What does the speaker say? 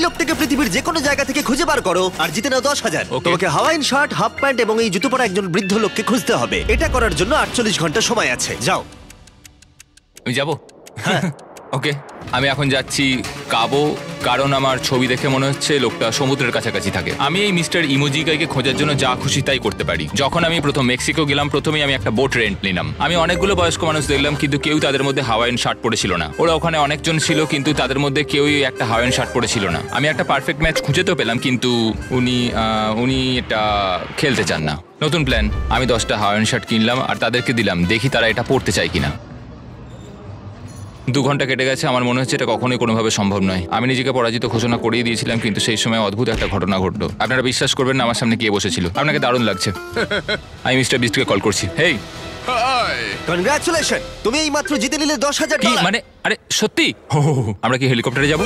সব থেকে পৃথিবীর যে কোনো জায়গা থেকে খুঁজে বার করো আর জিতে নাও 10,000। Okay. তোমাকে হাওয়াইন শার্ট, হাফ প্যান্ট এবং এই জুতো পরা একজন বৃদ্ধ লোককে খুঁজতে হবে। এটা করার জন্য 48 ঘন্টা সময় আছে। যাও। আমি যাব। ওকে, আমি এখন যাচ্ছি কাবো, কারণ আমার ছবি দেখে মনে হচ্ছে লোকটা সমুদ্রের কাছাকাছি থাকে। আমি এই মিস্টার ইমোজিকাইকে খোঁজার জন্য যা খুশি তাই করতে পারি। যখন আমি প্রথম মেক্সিকো গেলাম, প্রথমেই আমি একটা বোট রেন্ট নিলাম। আমি অনেকগুলো বয়স্ক মানুষ দেখলাম, কিন্তু কেউ তাদের মধ্যে হাওয়াইয়ান শার্ট পরেছিল না। ওরা ওখানে অনেকজন ছিল, কিন্তু তাদের মধ্যে কেউই একটা হাওয়াইয়ান শার্ট পরেছিল না। আমি একটা পারফেক্ট ম্যাচ খুঁজে তো পেলাম, কিন্তু উনি এটা খেলতে চান না। নতুন প্ল্যান, আমি 10টা হাওয়াইয়ান শার্ট কিনলাম আর তাদেরকে দিলাম, দেখি তারা এটা পরতে চায় কিনা। 2 ঘন্টা কেটে গেছে, আমার মনে হচ্ছে এটা কখনোই কোনোভাবে সম্ভব নয়। আমি নিজেকে পরাজিত ঘোষণা করিয়ে দিয়েছিলাম, কিন্তু সেই সময় অদ্ভুত একটা ঘটনা ঘটলো। আপনারা বিশ্বাস করবেন না, আমার সামনে কে বসেছিল। আপনাকে দারুণ লাগছে। আমি মিস্টার বিস্টকে কল করছি। হেই, কনগ্রাচুলেশন, তুমি এই মাত্র জিতে নিলে 10,000 কি ডলার। মানে? আরে সত্যি? আমরা কি হেলিকপ্টারে যাবো?